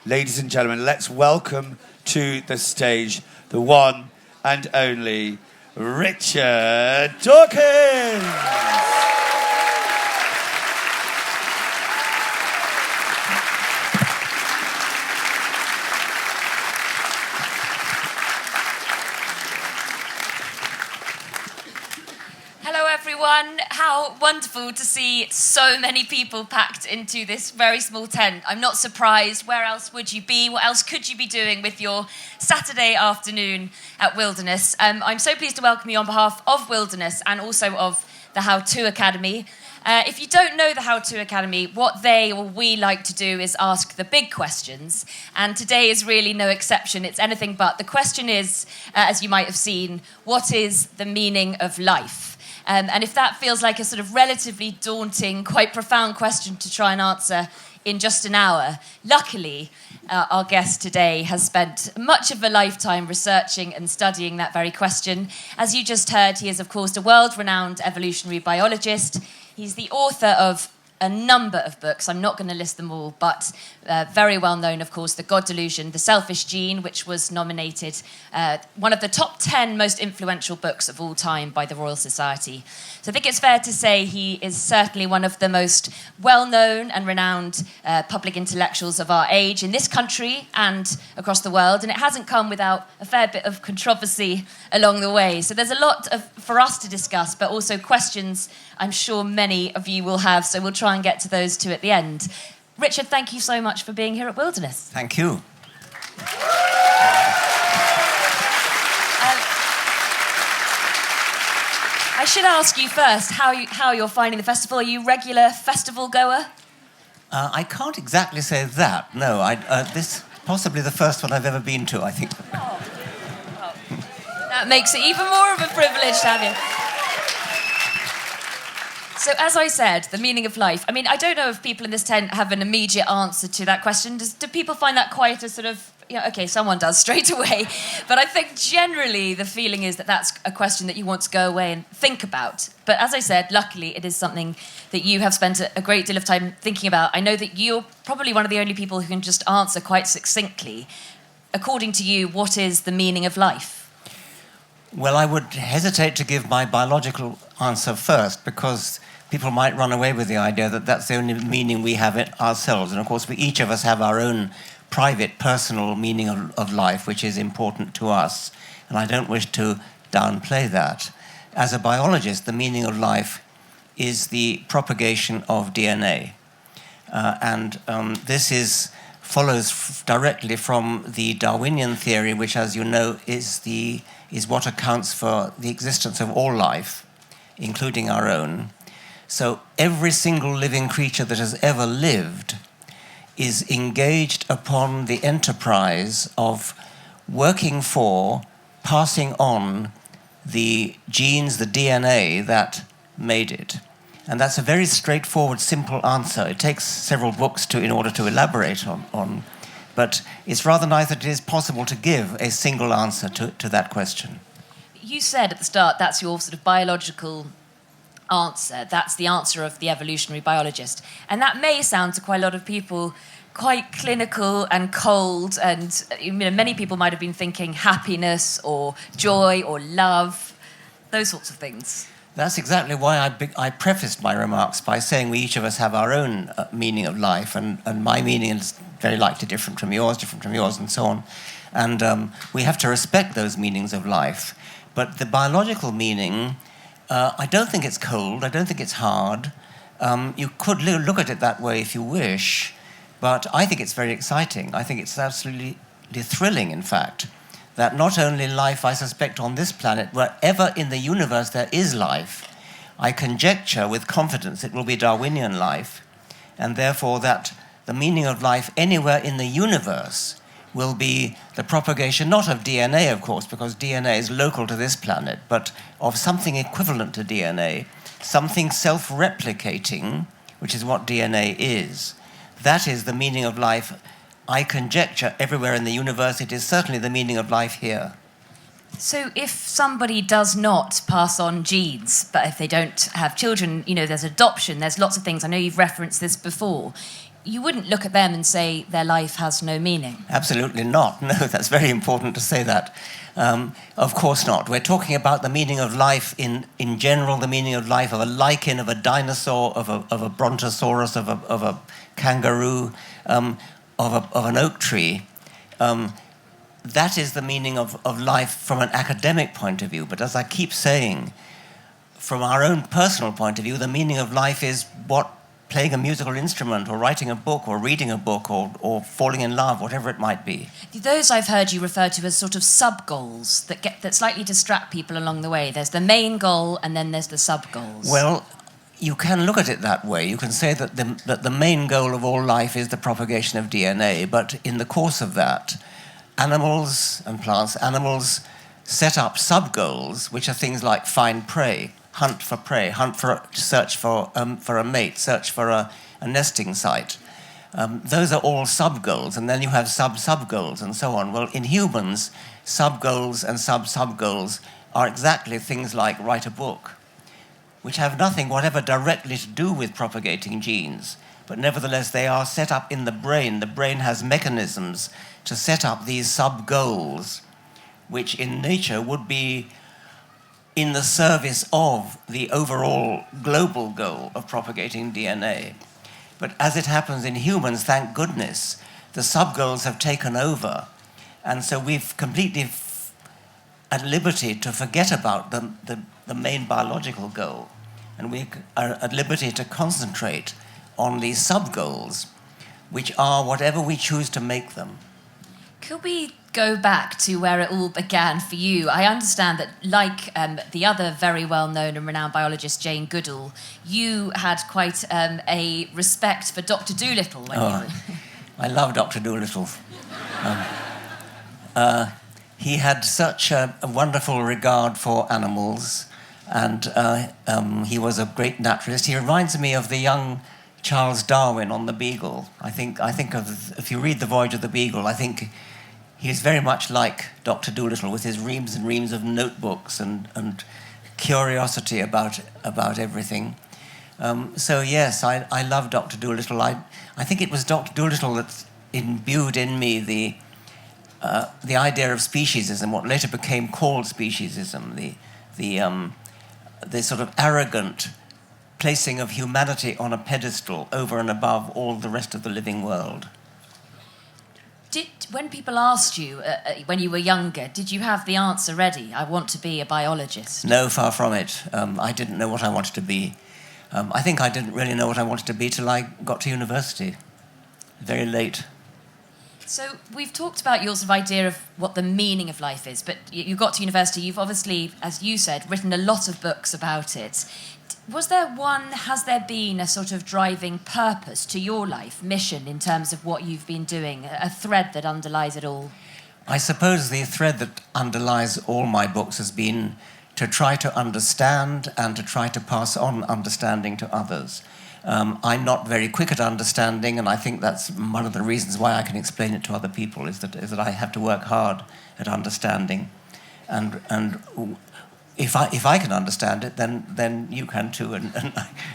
Ladies and gentlemen, let's welcome to the stage the one and only Richard Dawkins. Everyone, how wonderful to see so many people packed into this very small tent. I'm not surprised. Where else would you be? What else could you be doing with your Saturday afternoon at Wilderness? I'm so pleased to welcome you on behalf of Wilderness and also of the How To Academy. If you don't know the How To Academy, what they or we like to do is ask the big questions. And today is really no exception. It's anything but. The question is, as you might have seen, what is the meaning of life? And if that feels like a sort of relatively daunting, quite profound question to try and answer in just an hour, luckily, our guest today has spent much of a lifetime researching and studying that very question. As you just heard, he is, of course, a world-renowned evolutionary biologist. He's the author of a number of books. I'm not going to list them all, but very well known, of course, The God Delusion, The Selfish Gene, which was nominated one of the top 10 most influential books of all time by the Royal Society. So I think it's fair to say he is certainly one of the most well-known and renowned public intellectuals of our age in this country and across the world, and it hasn't come without a fair bit of controversy along the way. So there's a lot for us to discuss, but also questions I'm sure many of you will have, so we'll try and get to those two at the end. Richard, thank you so much for being here at Wilderness. Thank you. I should ask you first how you're finding the festival. Are you a regular festival goer? I can't exactly say that, no. This is possibly the first one I've ever been to, I think. Oh. Well, that makes it even more of a privilege to have you. So, as I said, the meaning of life. I mean, I don't know if people in this tent have an immediate answer to that question. Do people find that quite a sort of, okay, someone does straight away. But I think generally the feeling is that that's a question that you want to go away and think about. But as I said, luckily it is something that you have spent a great deal of time thinking about. I know that you're probably one of the only people who can just answer quite succinctly. According to you, what is the meaning of life? Well, I would hesitate to give my biological answer first because people might run away with the idea that that's the only meaning we have it ourselves. And of course, each of us have our own private, personal meaning of life, which is important to us. And I don't wish to downplay that. As a biologist, the meaning of life is the propagation of DNA. This follows directly from the Darwinian theory, which, as you know, is what accounts for the existence of all life, including our own. So every single living creature that has ever lived is engaged upon the enterprise of working for, passing on the genes, the DNA that made it. And that's a very straightforward, simple answer. It takes several books in order to elaborate on, but it's rather nice that it is possible to give a single answer to that question. You said at the start that's your sort of biological answer. That's the answer of the evolutionary biologist. And that may sound to quite a lot of people quite clinical and cold, and many people might have been thinking happiness or joy or love, those sorts of things. That's exactly why I prefaced my remarks by saying we each of us have our own meaning of life, and my meaning is very likely different from yours, and so on. And we have to respect those meanings of life. But the biological meaning, I don't think it's cold, I don't think it's hard. You could look at it that way if you wish, but I think it's very exciting. I think it's absolutely thrilling, in fact, that not only life, I suspect, on this planet, wherever in the universe there is life, I conjecture with confidence it will be Darwinian life, and therefore that the meaning of life anywhere in the universe will be the propagation, not of DNA, of course, because DNA is local to this planet, but of something equivalent to DNA, something self-replicating, which is what DNA is. That is the meaning of life, I conjecture, everywhere in the universe. It is certainly the meaning of life here. So if somebody does not pass on genes, but if they don't have children, there's adoption, there's lots of things. I know you've referenced this before. you wouldn't look at them and say their life has no meaning. Absolutely not. No, that's very important to say that. Of course not. We're talking about the meaning of life in general, the meaning of life of a lichen, of a dinosaur, of a brontosaurus, of a kangaroo, of an oak tree. That is the meaning of life from an academic point of view. But as I keep saying, from our own personal point of view, the meaning of life is what playing a musical instrument or writing a book or reading a book or falling in love, whatever it might be. Those I've heard you refer to as sort of sub-goals that slightly distract people along the way. There's the main goal and then there's the sub-goals. Well, you can look at it that way. You can say that the main goal of all life is the propagation of DNA, but in the course of that, animals and plants, animals set up sub-goals, which are things like find prey, hunt for prey, search for a mate, search for a nesting site. Those are all sub-goals, and then you have sub-goals and so on. Well, in humans, sub-goals and sub-goals are exactly things like write a book, which have nothing whatever directly to do with propagating genes, but nevertheless they are set up in the brain. The brain has mechanisms to set up these sub-goals, which in nature would be in the service of the overall global goal of propagating DNA. But as it happens in humans, thank goodness, the sub-goals have taken over. And so we've completely at liberty to forget about the main biological goal. And we are at liberty to concentrate on these sub-goals, which are whatever we choose to make them. Could we go back to where it all began for you? I understand that, like the other very well-known and renowned biologist, Jane Goodall, you had quite a respect for Dr. Dolittle when you were... I love Dr. Dolittle. He had such a wonderful regard for animals, and he was a great naturalist. He reminds me of the young Charles Darwin on the Beagle. I think of, if you read The Voyage of the Beagle, I think he's very much like Dr. Dolittle with his reams and reams of notebooks and curiosity about everything. So yes, I love Dr. Dolittle. I think it was Dr. Dolittle that imbued in me the idea of speciesism, what later became called speciesism, the sort of arrogant placing of humanity on a pedestal over and above all the rest of the living world. When people asked you, when you were younger, did you have the answer ready? I want to be a biologist. No, far from it. I didn't know what I wanted to be. I think I didn't really know what I wanted to be till I got to university. Very late. So we've talked about your sort of idea of what the meaning of life is, but you got to university, you've obviously, as you said, written a lot of books about it. Has there been a sort of driving purpose to your life, mission, in terms of what you've been doing, a thread that underlies it all? I suppose the thread that underlies all my books has been to try to understand and to try to pass on understanding to others. I'm not very quick at understanding, and I think that's one of the reasons why I can explain it to other people, is that I have to work hard at understanding. And if I can understand it, then you can too, and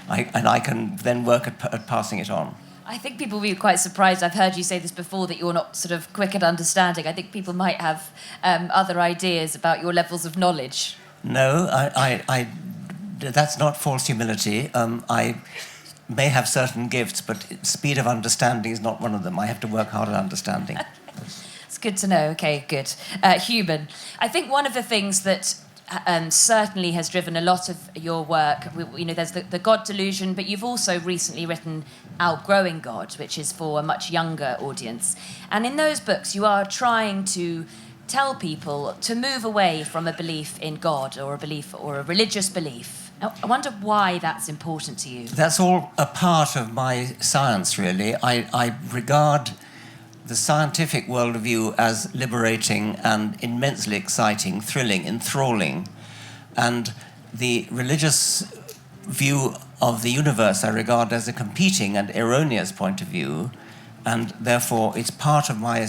I can then work at passing it on. I think people will be quite surprised. I've heard you say this before, that you're not sort of quick at understanding. I think people might have other ideas about your levels of knowledge. No, I that's not false humility. I may have certain gifts, but speed of understanding is not one of them. I have to work hard at understanding. It's good to know. Okay, good. Human. I think one of the things that certainly has driven a lot of your work, there's the God delusion, but you've also recently written Outgrowing God, which is for a much younger audience. And in those books, you are trying to tell people to move away from a belief in God or a religious belief. I wonder why that's important to you. That's all a part of my science, really. I regard the scientific worldview as liberating and immensely exciting, thrilling, enthralling. And the religious view of the universe I regard as a competing and erroneous point of view, and therefore it's part of my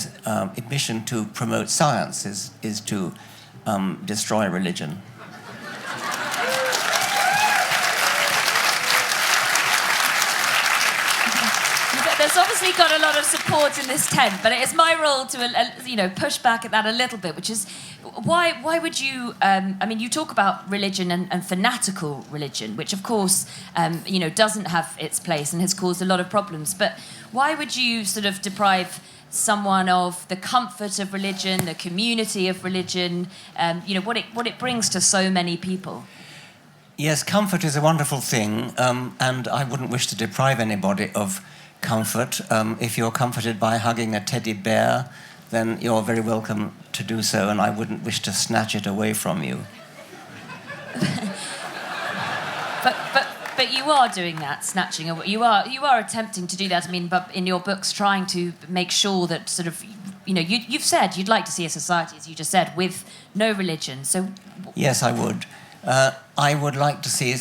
mission to promote science is to destroy religion. There's actually got a lot of support in this tent, but it is my role to, push back at that a little bit, which is why would you? You talk about religion and fanatical religion, which of course, doesn't have its place and has caused a lot of problems. But why would you sort of deprive someone of the comfort of religion, the community of religion, what it brings to so many people? Yes, comfort is a wonderful thing, and I wouldn't wish to deprive anybody of comfort. If you're comforted by hugging a teddy bear, then you're very welcome to do so, and I wouldn't wish to snatch it away from you. But you are doing that, snatching away. You are attempting to do that. But in your books, trying to make sure that sort of, you've said you'd like to see a society, as you just said, with no religion. So yes, I would. I would like to see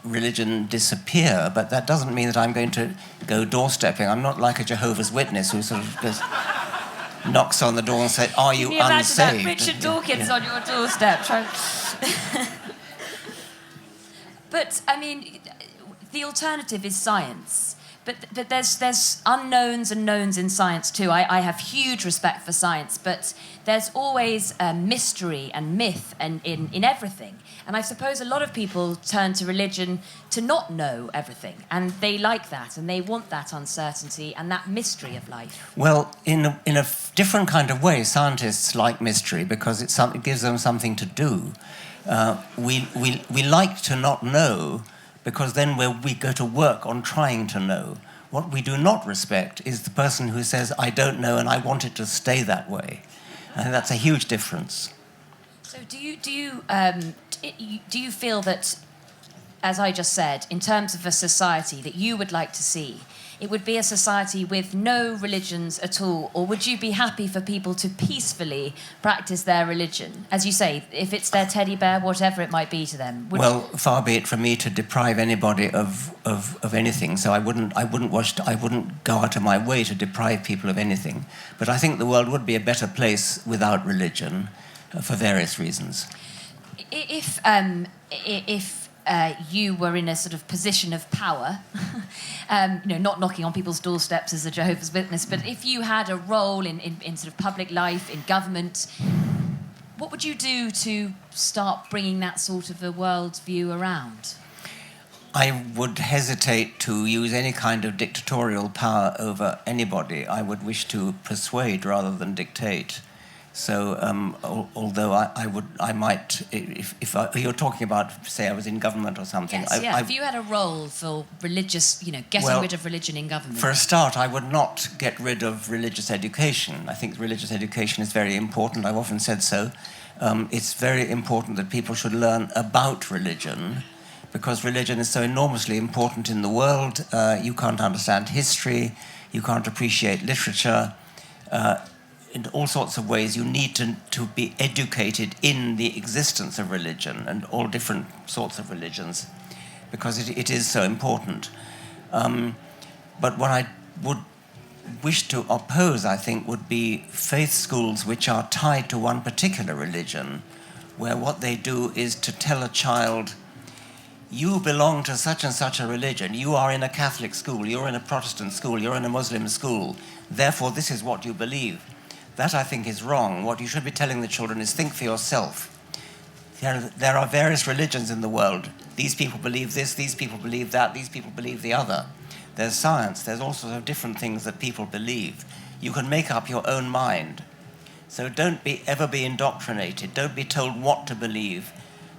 religion disappear, but that doesn't mean that I'm going to go doorstepping. I'm not like a Jehovah's Witness who sort of just knocks on the door and says, "Are you unsaved?" Can you imagine that Richard Dawkins on your doorstep? But, the alternative is science. But there's unknowns and knowns in science too. I have huge respect for science, but there's always mystery and myth in everything. And I suppose a lot of people turn to religion to not know everything. And they like that, and they want that uncertainty and that mystery of life. Well, in a different kind of way, scientists like mystery because it gives them something to do. We like to not know because then we go to work on trying to know. What we do not respect is the person who says, "I don't know and I want it to stay that way." And that's a huge difference. So do you feel that, as I just said, in terms of a society that you would like to see, it would be a society with no religions at all, or would you be happy for people to peacefully practice their religion? As you say, if it's their teddy bear, whatever it might be to them. Far be it from me to deprive anybody of anything. So I wouldn't go out of my way to deprive people of anything. But I think the world would be a better place without religion, for various reasons. If you were in a sort of position of power, not knocking on people's doorsteps as a Jehovah's Witness, but if you had a role in sort of public life, in government, what would you do to start bringing that sort of a worldview around? I would hesitate to use any kind of dictatorial power over anybody. I would wish to persuade rather than dictate. So, although I might, if you're talking about, say, I was in government or something. Yes, if you had a role for religious, getting rid of religion in government. For a start, I would not get rid of religious education. I think religious education is very important. I've often said so. It's very important that people should learn about religion, because religion is so enormously important in the world. You can't understand history, you can't appreciate literature. In all sorts of ways, you need to be educated in the existence of religion and all different sorts of religions, because it is so important. But what I would wish to oppose, I think, would be faith schools which are tied to one particular religion, where what they do is to tell a child, you belong to such and such a religion, you are in a Catholic school, you're in a Protestant school, you're in a Muslim school, therefore this is what you believe. That, I think, is wrong. What you should be telling the children is think for yourself. There are various religions in the world. These people believe this, these people believe that, these people believe the other. There's science, there's all sorts of different things that people believe. You can make up your own mind. So don't ever be indoctrinated. Don't be told what to believe.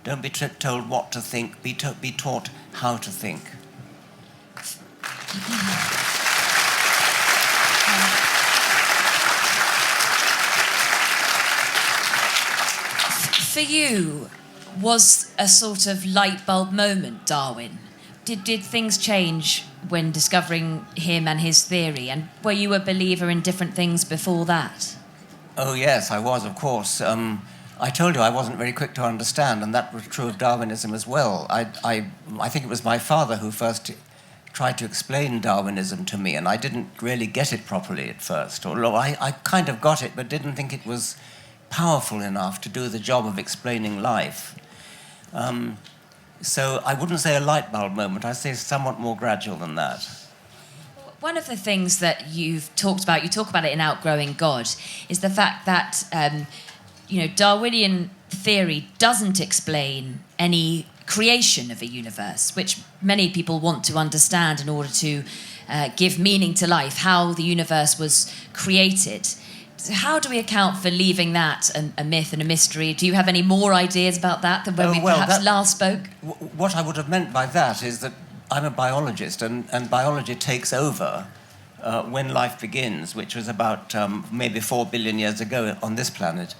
Don't be told what to think. Be taught how to think. For you, was a sort of light bulb moment Darwin? Did things change when discovering him and his theory? And were you a believer in different things before that? Oh, yes, I was, of course. I told you I wasn't very quick to understand, and that was true of Darwinism as well. I think it was my father who first tried to explain Darwinism to me, and I didn't really get it properly at first. Although I kind of got it, but didn't think it was powerful enough to do the job of explaining life. So I wouldn't say a light bulb moment, I'd say somewhat more gradual than that. one of the things that you've talked about, you talk about it in Outgrowing God, is the fact that Darwinian theory doesn't explain any creation of a universe, which many people want to understand in order to give meaning to life, how the universe was created. So how do we account for leaving that a myth and a mystery? Do you have any more ideas about that than when we last spoke? What I would have meant by that is that I'm a biologist, and biology takes over when life begins, which was about maybe 4 billion years ago on this planet.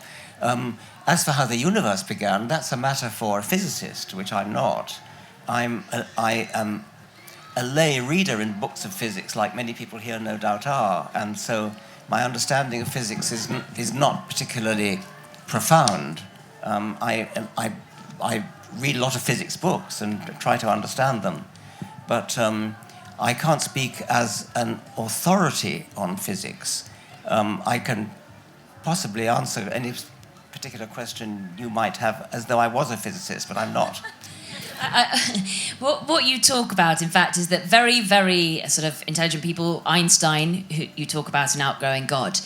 As for how the universe began, that's a matter for a physicist, which I'm not. I am a lay reader in books of physics, like many people here no doubt are, and so my understanding of physics is not particularly profound. I read a lot of physics books and try to understand them, but I can't speak as an authority on physics. I can possibly answer any particular question you might have as though I was a physicist, but I'm not. What you talk about, in fact, is that very, very sort of intelligent people, Einstein, who you talk about in Outgrowing God,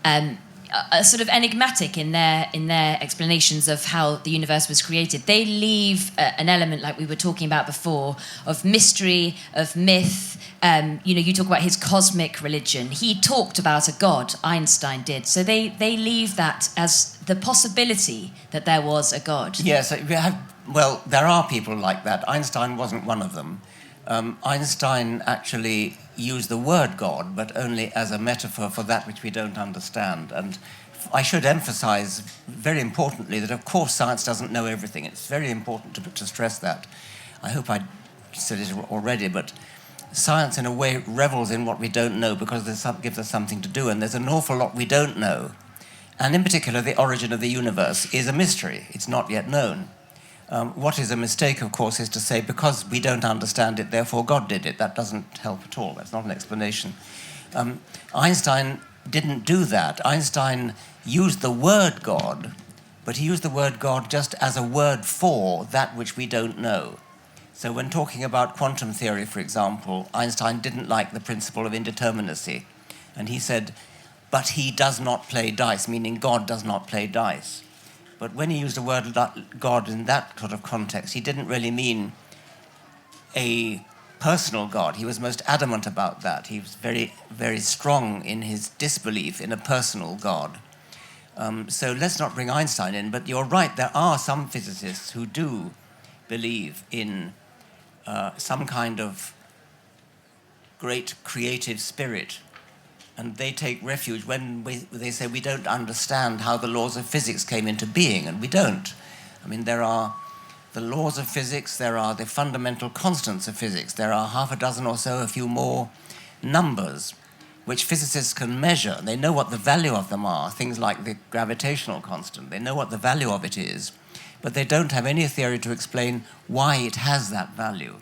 are sort of enigmatic in their explanations of how the universe was created. They leave an element, like we were talking about before, of mystery, of myth. You talk about his cosmic religion. He talked about a god, Einstein did. So they leave that as the possibility that there was a god. Yes, there are people like that. Einstein wasn't one of them. Einstein actually used the word God, but only as a metaphor for that which we don't understand. And I should emphasize, very importantly, that of course science doesn't know everything. It's very important to stress that. I hope I said it already, but science in a way revels in what we don't know because it gives us something to do, and there's an awful lot we don't know. And in particular, the origin of the universe is a mystery. It's not yet known. What is a mistake, of course, is to say, because we don't understand it, therefore God did it. That doesn't help at all. That's not an explanation. Einstein didn't do that. Einstein used the word God, but he used the word God just as a word for that which we don't know. So when talking about quantum theory, for example, Einstein didn't like the principle of indeterminacy. And he said, but he does not play dice, meaning God does not play dice. But when he used the word God in that sort of context, he didn't really mean a personal God. He was most adamant about that. He was very, very strong in his disbelief in a personal God. So let's not bring Einstein in, but you're right, there are some physicists who do believe in some kind of great creative spirit. And they take refuge when they say we don't understand how the laws of physics came into being, and we don't. I mean, there are the laws of physics, there are the fundamental constants of physics, there are half a dozen or so, a few more numbers, which physicists can measure. They know what the value of them are, things like the gravitational constant. They know what the value of it is, but they don't have any theory to explain why it has that value.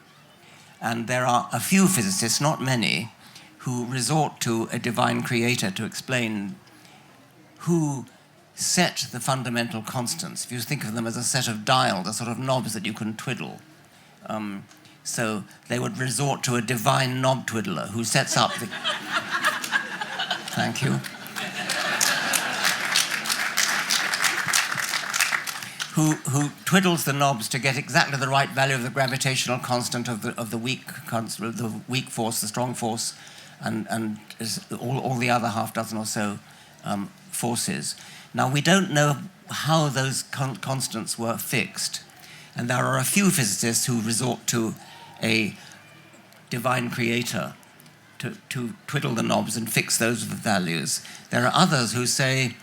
And there are a few physicists, not many, who resort to a divine creator to explain who set the fundamental constants. If you think of them as a set of dials, a sort of knobs that you can twiddle. So they would resort to a divine knob twiddler who sets up the... Thank you. Who twiddles the knobs to get exactly the right value of the gravitational constant of the weak force, the strong force, and all the other half dozen or so forces. Now, we don't know how those constants were fixed, and there are a few physicists who resort to a divine creator to twiddle the knobs and fix those values. There are others who say,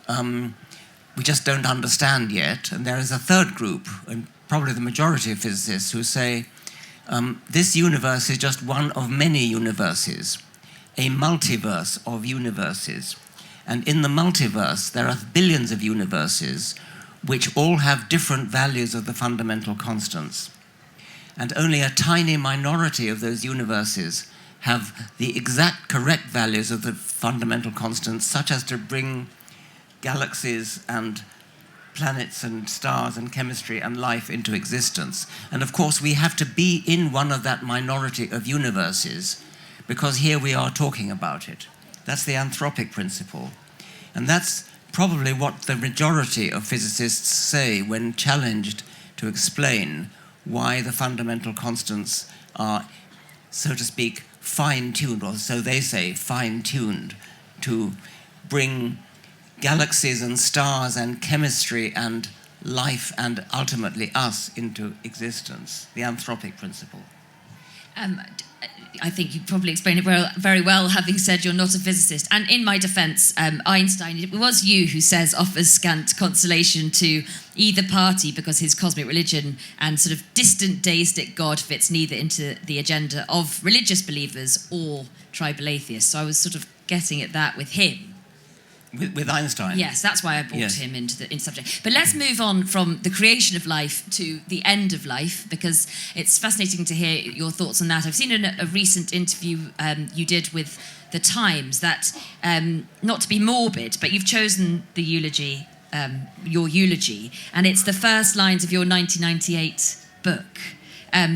we just don't understand yet, and there is a third group, and probably the majority of physicists, who say, this universe is just one of many universes, a multiverse of universes. And in the multiverse, there are billions of universes which all have different values of the fundamental constants. And only a tiny minority of those universes have the exact correct values of the fundamental constants, such as to bring galaxies and planets and stars and chemistry and life into existence. And of course, we have to be in one of that minority of universes because here we are talking about it. That's the Anthropic Principle. And that's probably what the majority of physicists say when challenged to explain why the fundamental constants are, so to speak, fine-tuned, or so they say, fine-tuned, to bring galaxies and stars and chemistry and life and ultimately us into existence. The Anthropic Principle. I think you probably explained it very well, having said you're not a physicist. And in my defence, Einstein, it was you who says offers scant consolation to either party because his cosmic religion and sort of distant deistic God fits neither into the agenda of religious believers or tribal atheists. So I was sort of getting at that with him. With Einstein? Yes, that's why I brought him into the subject. But let's move on from the creation of life to the end of life, because it's fascinating to hear your thoughts on that. I've seen in a recent interview you did with The Times that, not to be morbid, but you've chosen the eulogy, your eulogy, and it's the first lines of your 1998 book.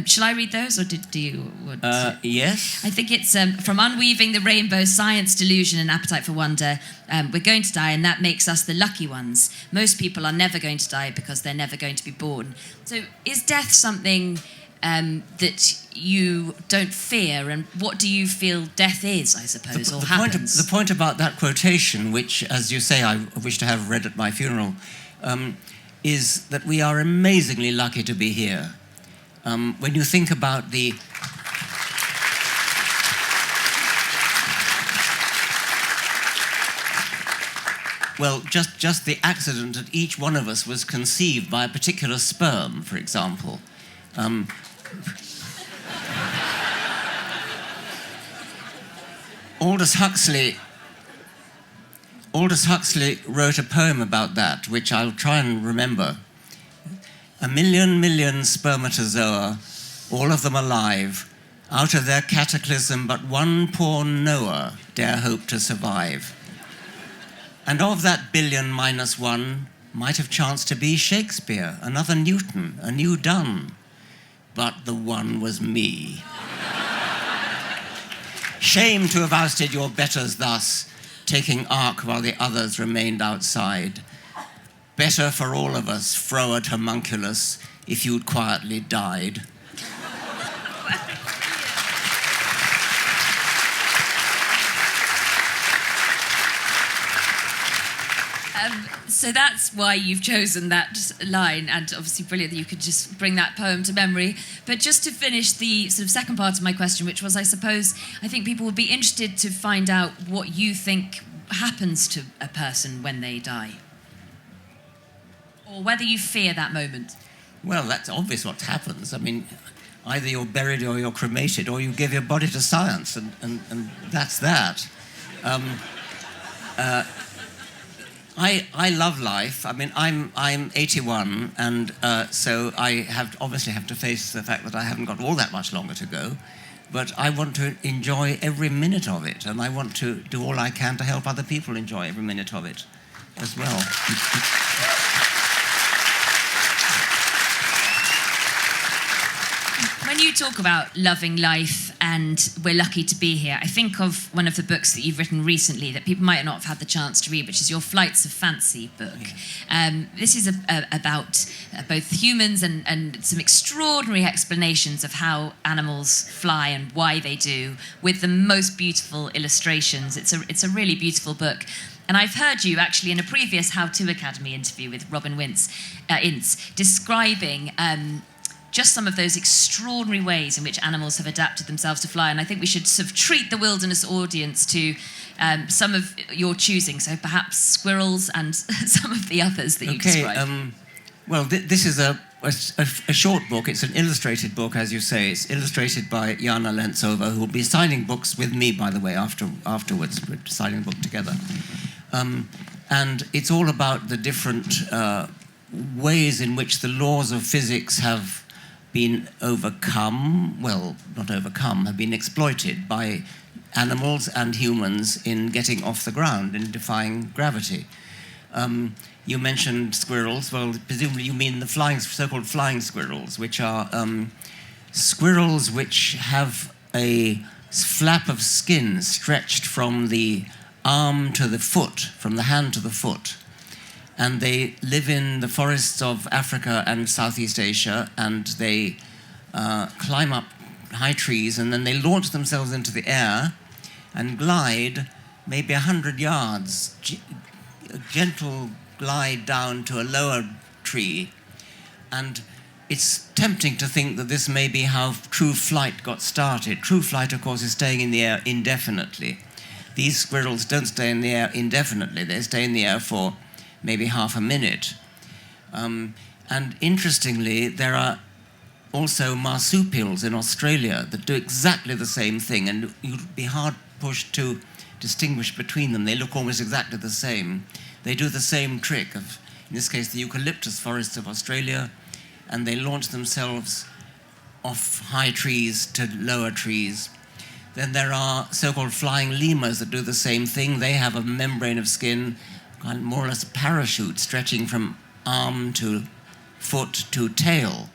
Shall I read those, or do you want to? Yes. I think it's from Unweaving the Rainbow, Science, Delusion and Appetite for Wonder. We're going to die, and that makes us the lucky ones. Most people are never going to die because they're never going to be born. So is death something that you don't fear, and what do you feel death is, I suppose, or happens? The point about that quotation, which, as you say, I wish to have read at my funeral, is that we are amazingly lucky to be here. When you think about the... Well, just the accident that each one of us was conceived by a particular sperm, for example. Aldous Huxley wrote a poem about that, which I'll try and remember. A million spermatozoa, all of them alive, out of their cataclysm but one poor Noah dare hope to survive. And of that billion minus one might have chanced to be Shakespeare, another Newton, a new Donne. But the one was me. Shame to have ousted your betters thus, taking ark while the others remained outside. Better for all of us, froward homunculus, if you'd quietly died. So that's why you've chosen that line, and obviously brilliant that you could just bring that poem to memory. But just to finish the sort of second part of my question, which was, I think people would be interested to find out what you think happens to a person when they die. Or whether you fear that moment. Well, that's obvious what happens. I mean, either you're buried or you're cremated, or you give your body to science, and that's that. I love life. I mean, I'm 81, and so I obviously have to face the fact that I haven't got all that much longer to go. But I want to enjoy every minute of it, and I want to do all I can to help other people enjoy every minute of it as well. When you talk about loving life and we're lucky to be here, I think of one of the books that you've written recently that people might not have had the chance to read, which is your Flights of Fancy book. Yeah. This is about both humans and some extraordinary explanations of how animals fly and why they do, with the most beautiful illustrations. It's a really beautiful book. And I've heard you actually in a previous How To Academy interview with Robin Ince describing just some of those extraordinary ways in which animals have adapted themselves to fly. And I think we should sort of treat the wilderness audience to some of your choosing. So perhaps squirrels and some of the others that you described. Well, this is a short book. It's an illustrated book, as you say. It's illustrated by Jana Lentsova, who will be signing books with me, by the way, afterwards. We're signing the book together. And it's all about the different ways in which the laws of physics have been overcome, well, not overcome, have been exploited by animals and humans in getting off the ground, in defying gravity. You mentioned squirrels. Well, presumably you mean the so-called flying squirrels, which are squirrels which have a flap of skin stretched from the arm to the foot, from the hand to the foot. And they live in the forests of Africa and Southeast Asia, and they climb up high trees, and then they launch themselves into the air and glide maybe 100 yards, a gentle glide down to a lower tree. And it's tempting to think that this may be how true flight got started. True flight, of course, is staying in the air indefinitely. These squirrels don't stay in the air indefinitely. They stay in the air for maybe half a minute. And interestingly, there are also marsupials in Australia that do exactly the same thing, and you'd be hard pushed to distinguish between them. They look almost exactly the same. They do the same trick of, in this case, the eucalyptus forests of Australia, and they launch themselves off high trees to lower trees. Then there are so-called flying lemurs that do the same thing. They have a membrane of skin, kind of more or less a parachute, stretching from arm to foot to tail.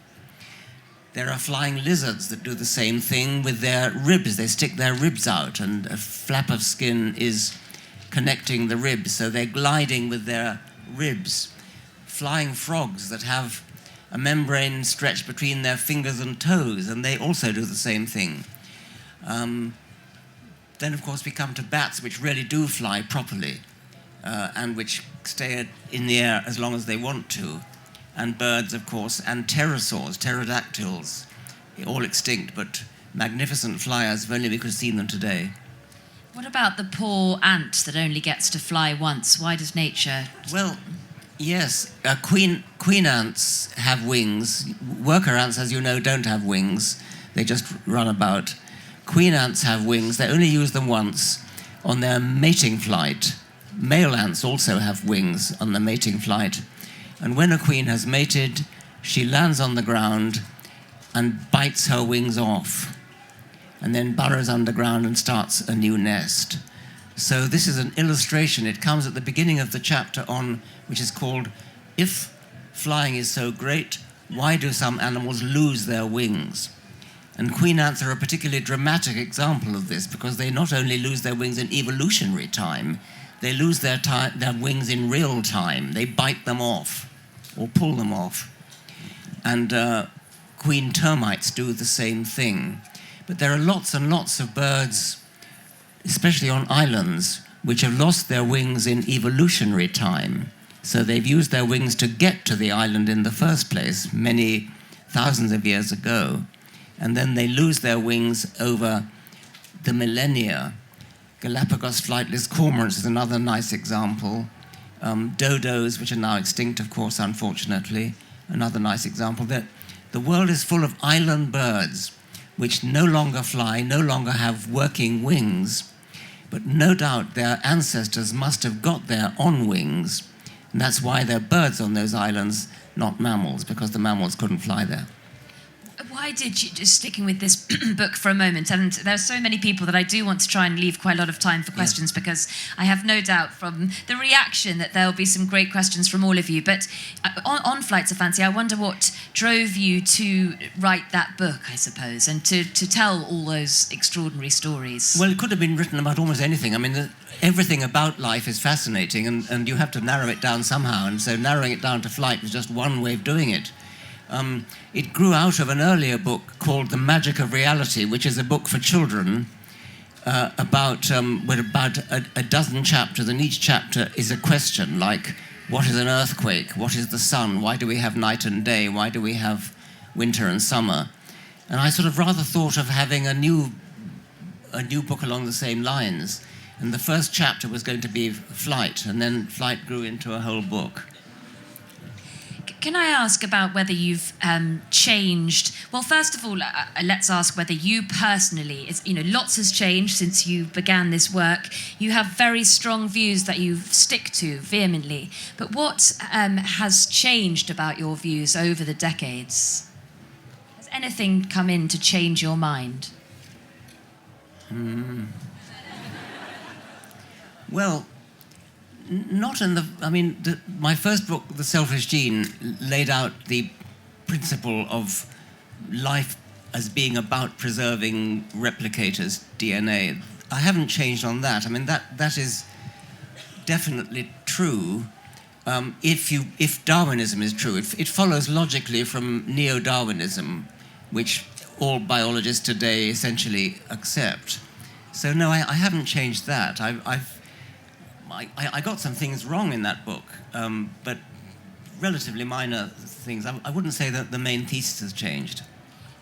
There are flying lizards that do the same thing with their ribs. They stick their ribs out, and a flap of skin is connecting the ribs, so they're gliding with their ribs. Flying frogs that have a membrane stretched between their fingers and toes, and they also do the same thing. Then, of course, we come to bats, which really do fly properly, and which stay in the air as long as they want to. And birds, of course, and pterosaurs, pterodactyls, all extinct, but magnificent flyers, if only we could have seen them today. What about the poor ant that only gets to fly once? Why does nature... Well, yes, queen ants have wings. Worker ants, as you know, don't have wings. They just run about. Queen ants have wings. They only use them once on their mating flight. Male ants also have wings on their mating flight. And when a queen has mated, she lands on the ground and bites her wings off, and then burrows underground and starts a new nest. So this is an illustration. It comes at the beginning of the chapter on, which is called, If Flying is So Great, Why Do Some Animals Lose Their Wings? And queen ants are a particularly dramatic example of this, because they not only lose their wings in evolutionary time, they lose their wings in real time. They bite them off or pull them off. And queen termites do the same thing. But there are lots and lots of birds, especially on islands, which have lost their wings in evolutionary time. So they've used their wings to get to the island in the first place many thousands of years ago. And then they lose their wings over the millennia. Galapagos flightless cormorants is another nice example. Dodos, which are now extinct, of course, unfortunately, another nice example. That the world is full of island birds which no longer fly, no longer have working wings, but no doubt their ancestors must have got there on wings, and that's why they're birds on those islands, not mammals, because the mammals couldn't fly there. Why did you, just sticking with this book for a moment, and there are so many people that I do want to try and leave quite a lot of time for questions, because I have no doubt from the reaction that there will be some great questions from all of you. But on Flights of Fancy, I wonder what drove you to write that book, I suppose, and to tell all those extraordinary stories. Well, it could have been written about almost anything. I mean, everything about life is fascinating, and you have to narrow it down somehow, and so narrowing it down to flight was just one way of doing it. It grew out of an earlier book called The Magic of Reality, which is a book for children about a dozen chapters, and each chapter is a question like, what is an earthquake? What is the sun? Why do we have night and day? Why do we have winter and summer? And I sort of rather thought of having a new book along the same lines. And the first chapter was going to be flight, and then flight grew into a whole book. Can I ask about whether you've changed? Well, first of all, let's ask whether you personally, lots has changed since you began this work. You have very strong views that you stick to vehemently. But what has changed about your views over the decades? Has anything come in to change your mind? Well, not in the... I mean, my first book, The Selfish Gene, laid out the principle of life as being about preserving replicators' DNA. I haven't changed on that. I mean, that is definitely true. If Darwinism is true, it follows logically from neo-Darwinism, which all biologists today essentially accept. So no, I haven't changed that. I got some things wrong in that book, but relatively minor things. I wouldn't say that the main thesis has changed.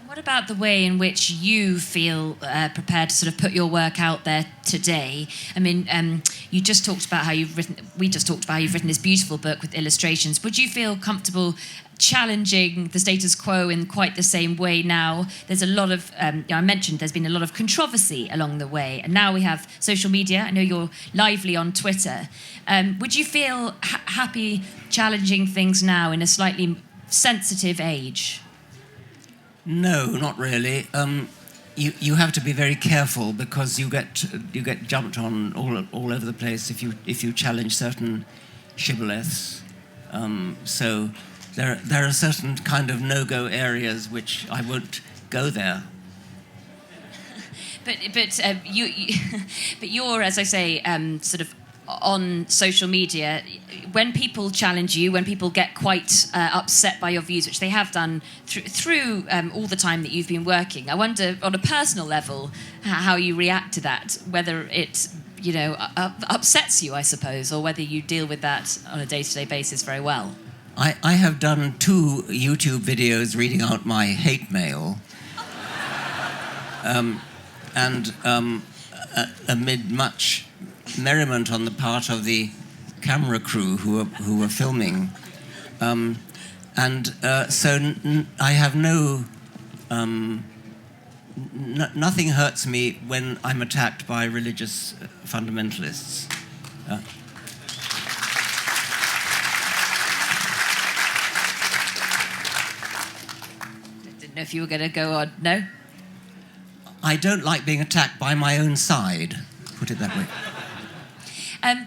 What about the way in which you feel prepared to sort of put your work out there today? I mean, you just talked about how you've written. We just talked about how you've written this beautiful book with illustrations. Would you feel comfortable challenging the status quo in quite the same way now? There's a lot of. I mentioned there's been a lot of controversy along the way, and now we have social media. I know you're lively on Twitter. Would you feel happy challenging things now in a slightly sensitive age? No, not really. You have to be very careful because you get jumped on all over the place if you challenge certain shibboleths. So there are certain kind of no-go areas which I won't go there. But you're, as I say, sort of on social media. When people challenge you, when people get quite upset by your views, which they have done through all the time that you've been working, I wonder, on a personal level, how you react to that. Whether it, upsets you, I suppose, or whether you deal with that on a day-to-day basis very well. I have done 2 YouTube videos reading out my hate mail, and amid much merriment on the part of the camera crew who were filming, so I have nothing hurts me when I'm attacked by religious fundamentalists. Didn't know if you were going to go on. No? I don't like being attacked by my own side, put it that way.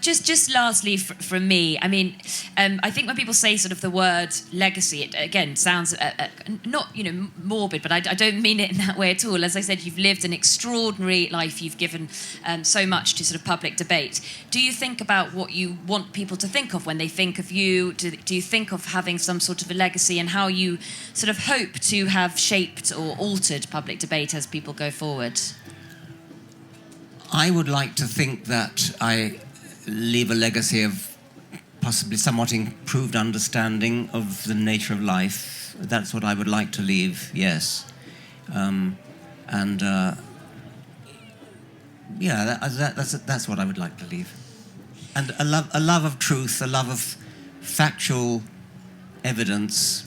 Just lastly from me, I mean, I think when people say sort of the word legacy, it again sounds not morbid, but I don't mean it in that way at all. As I said, you've lived an extraordinary life. You've given so much to sort of public debate. Do you think about what you want people to think of when they think of you? Do you think of having some sort of a legacy, and how you sort of hope to have shaped or altered public debate as people go forward? I would like to think that I leave a legacy of possibly somewhat improved understanding of the nature of life. That's what I would like to leave, yes. That's what I would like to leave. And a love of truth, a love of factual evidence,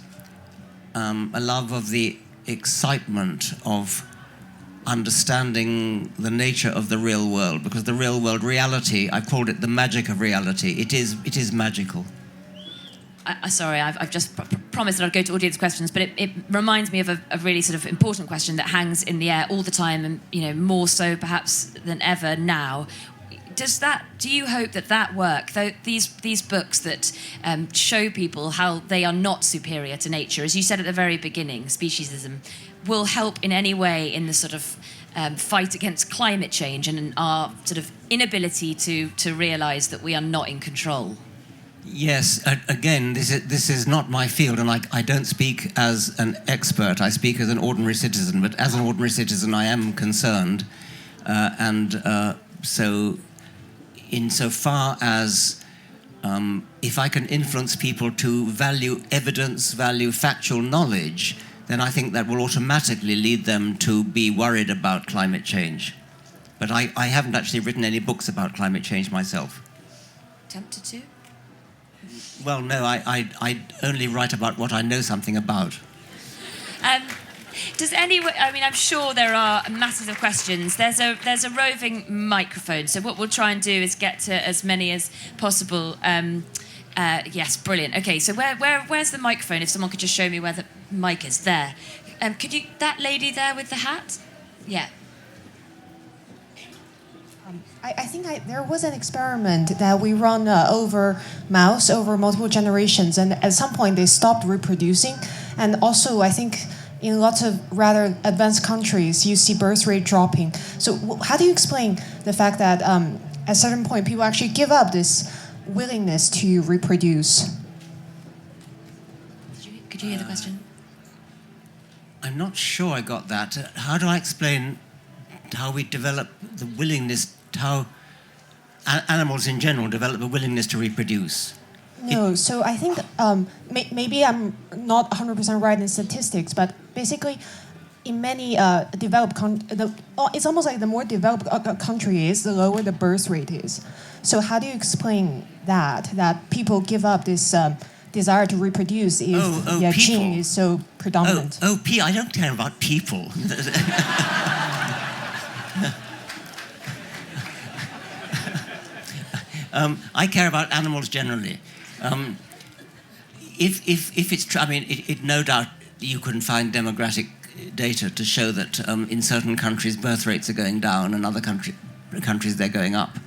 a love of the excitement of understanding the nature of the real world, because the real world, reality, I called it the magic of reality. It is magical. Sorry, I've just promised that I'd go to audience questions, but it reminds me of a really sort of important question that hangs in the air all the time, and more so perhaps than ever now. Do you hope that work, these books that show people how they are not superior to nature, as you said at the very beginning, speciesism, will help in any way in the sort of fight against climate change and in our sort of inability to realise that we are not in control? Yes, again, this is not my field, and I don't speak as an expert. I speak as an ordinary citizen, but as an ordinary citizen I am concerned, so insofar as if I can influence people to value evidence, value factual knowledge, then I think that will automatically lead them to be worried about climate change. But I haven't actually written any books about climate change myself. Tempted to? Well, no, I only write about what I know something about. Does anyone? I mean, I'm sure there are masses of questions. There's a roving microphone, so what we'll try and do is get to as many as possible. Yes, brilliant. Okay, so where's the microphone? If someone could just show me where the mic is. There. Could you? That lady there with the hat? Yeah. I think there was an experiment that we run over mouse over multiple generations, and at some point they stopped reproducing. And also, I think in lots of rather advanced countries, you see birth rate dropping. So how do you explain the fact that at a certain point, people actually give up this willingness to reproduce? Could you hear the question? I'm not sure I got that. How do I explain how we develop the willingness, how animals in general develop a willingness to reproduce? No, so I think maybe I'm not 100% right in statistics, but basically in many developed it's almost like the more developed a country is, the lower the birth rate is. So how do you explain that people give up this desire to reproduce if the gene is so predominant? I don't care about people. I care about animals generally. If it's true, I mean, it no doubt you can find demographic data to show that in certain countries birth rates are going down and other countries they're going up.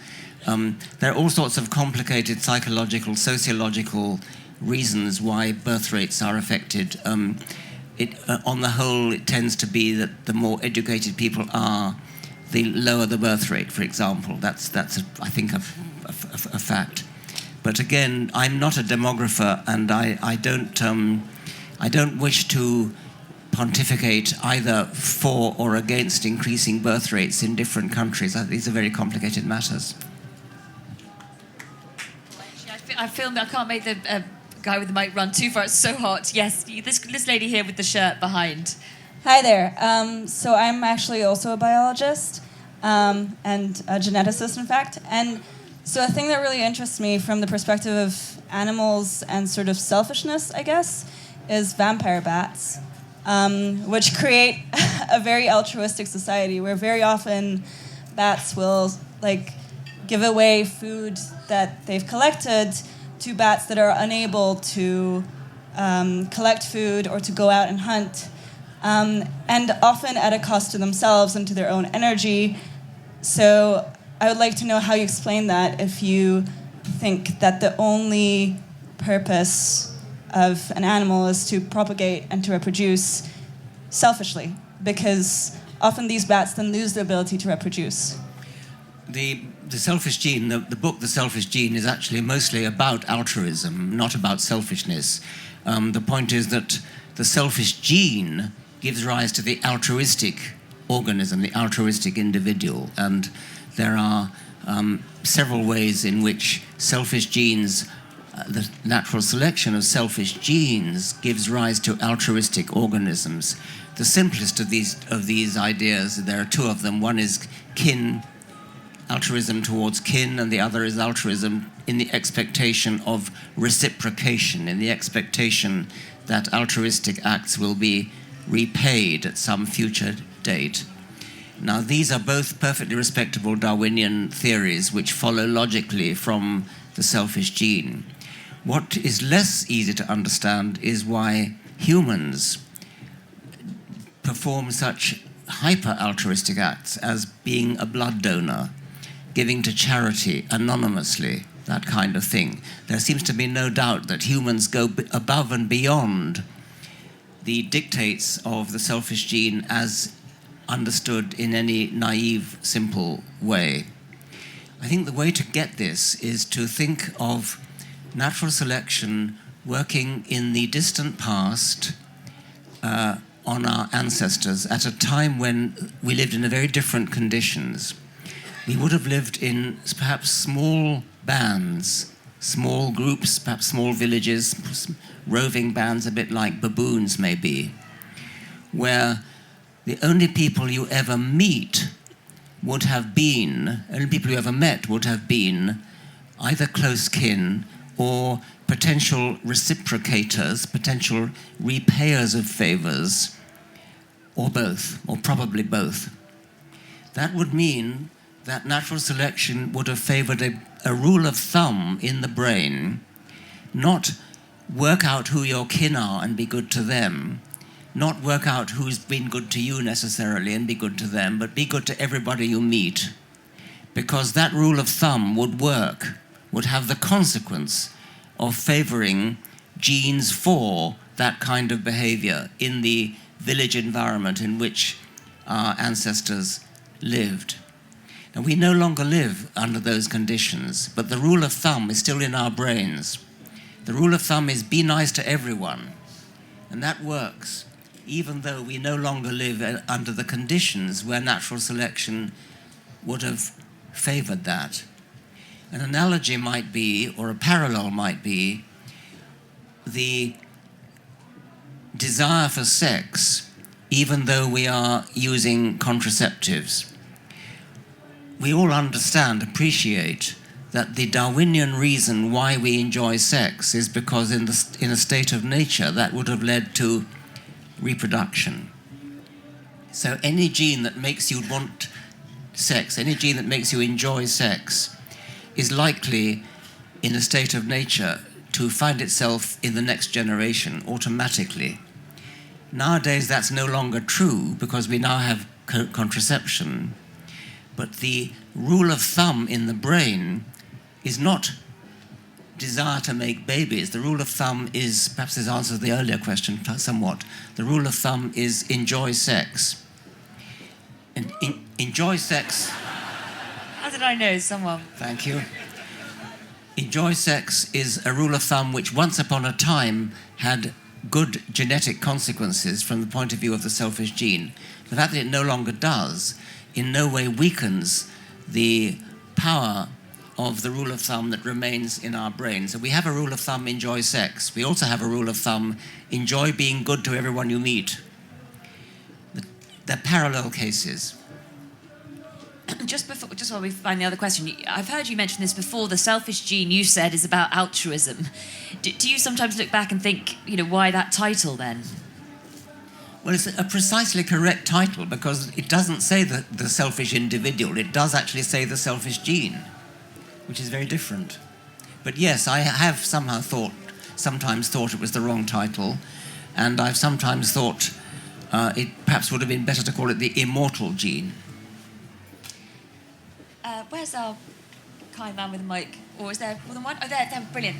There are all sorts of complicated psychological, sociological reasons why birth rates are affected. On the whole, it tends to be that the more educated people are, the lower the birth rate, for example. That's I think, a fact. But again, I'm not a demographer, and I don't wish to pontificate either for or against increasing birth rates in different countries. These are very complicated matters. I feel I can't make the guy with the mic run too far. It's so hot. Yes, this lady here with the shirt behind. Hi there. So I'm actually also a biologist and a geneticist, in fact. And so a thing that really interests me from the perspective of animals and sort of selfishness, I guess, is vampire bats, which create a very altruistic society where very often bats will give away food that they've collected to bats that are unable to collect food or to go out and hunt, and often at a cost to themselves and to their own energy. So I would like to know how you explain that, if you think that the only purpose of an animal is to propagate and to reproduce selfishly, because often these bats then lose the ability to reproduce. The selfish gene, the book The Selfish Gene, is actually mostly about altruism, not about selfishness. The point is that the selfish gene gives rise to the altruistic organism, the altruistic individual, and there are several ways in which selfish genes, the natural selection of selfish genes, gives rise to altruistic organisms. The simplest of these ideas, there are two of them. One is altruism towards kin, and the other is altruism in the expectation of reciprocation, in the expectation that altruistic acts will be repaid at some future date. Now, these are both perfectly respectable Darwinian theories which follow logically from the selfish gene. What is less easy to understand is why humans perform such hyper-altruistic acts as being a blood donor, giving to charity anonymously, that kind of thing. There seems to be no doubt that humans go above and beyond the dictates of the selfish gene as understood in any naive, simple way. I think the way to get this is to think of natural selection working in the distant past on our ancestors at a time when we lived in very different conditions. We would have lived in perhaps small bands, small groups, perhaps small villages, roving bands, a bit like baboons maybe, where the only people you ever met would have been either close kin or potential reciprocators, potential repayers of favors, or both, or probably both. That would mean that natural selection would have favored a rule of thumb in the brain, not work out who your kin are and be good to them, not work out who's been good to you necessarily and be good to them, but be good to everybody you meet. Because that rule of thumb would work, would have the consequence of favoring genes for that kind of behavior in the village environment in which our ancestors lived. Now, we no longer live under those conditions, but the rule of thumb is still in our brains. The rule of thumb is be nice to everyone, and that works, even though we no longer live under the conditions where natural selection would have favored that. An analogy might be, or a parallel might be, the desire for sex, even though we are using contraceptives. We all understand, appreciate, that the Darwinian reason why we enjoy sex is because in a state of nature that would have led to reproduction. So any gene that makes you want sex, any gene that makes you enjoy sex, is likely in a state of nature to find itself in the next generation automatically. Nowadays that's no longer true because we now have contraception, but the rule of thumb in the brain is not desire to make babies. The rule of thumb is, perhaps this answers the earlier question somewhat, the rule of thumb is enjoy sex. And enjoy sex... How did I know? Someone. Thank you. Enjoy sex is a rule of thumb which once upon a time had good genetic consequences from the point of view of the selfish gene. The fact that it no longer does in no way weakens the power of the rule of thumb that remains in our brains. So we have a rule of thumb, enjoy sex. We also have a rule of thumb, enjoy being good to everyone you meet. They're parallel cases. Just while we find the other question, I've heard you mention this before. The selfish gene, you said, is about altruism. Do you sometimes look back and think, why that title then? Well, it's a precisely correct title because it doesn't say the selfish individual. It does actually say the selfish gene, which is very different. But yes, I have sometimes thought it was the wrong title, and I've sometimes thought it perhaps would have been better to call it the immortal gene. Where's our kind man with the mic? Or is there more than one? Oh, they're brilliant.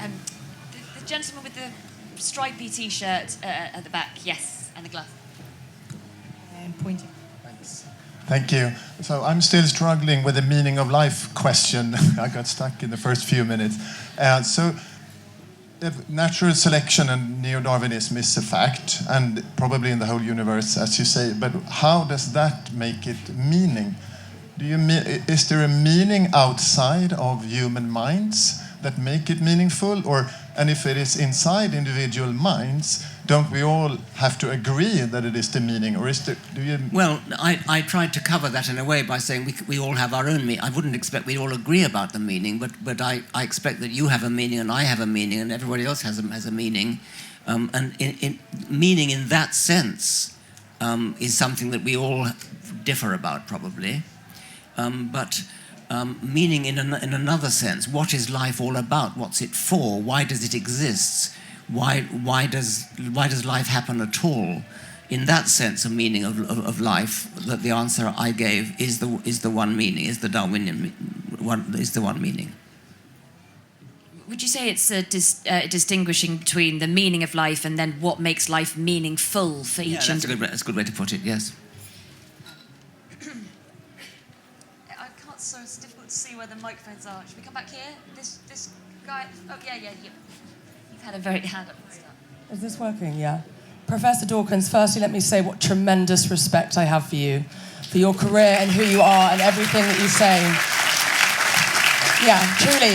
The gentleman with the stripy T-shirt at the back, yes, and the glove. And pointing. Thanks. Thank you. So I'm still struggling with the meaning of life question. I got stuck in the first few minutes. So if natural selection and neo-Darwinism is a fact, and probably in the whole universe, as you say, but how does that make it meaning? Is there a meaning outside of human minds that make it meaningful? And if it is inside individual minds, don't we all have to agree that it is the meaning? Or is there, Well, I tried to cover that in a way by saying we all have our own meaning. I wouldn't expect we all agree about the meaning, but I expect that you have a meaning and I have a meaning and everybody else has a meaning. And meaning in that sense is something that we all differ about, probably. But meaning in another sense, what is life all about? What's it for? Why does it exist? Why does life happen at all? In that sense, a meaning of life, that the answer I gave is the one meaning, is the Darwinian one, is the one meaning. Would you say it's distinguishing between the meaning of life and then what makes life meaningful for each individual? That's a good way to put it, yes. So it's difficult to see where the microphones are. Should we come back here? This guy. Oh yeah. You've had a very hand up. Is this working? Yeah. Professor Dawkins, firstly, let me say what tremendous respect I have for you, for your career and who you are and everything that you say. Yeah, truly.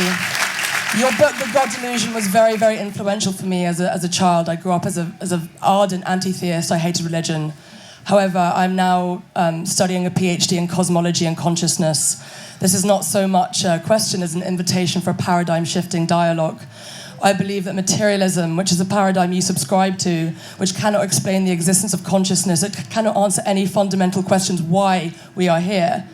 Your book, The God Delusion, was very, very influential for me as a child. I grew up as an ardent anti-theist. I hated religion. However, I'm now studying a PhD in cosmology and consciousness. This is not so much a question as an invitation for a paradigm-shifting dialogue. I believe that materialism, which is a paradigm you subscribe to, which cannot explain the existence of consciousness, it cannot answer any fundamental questions why we are here,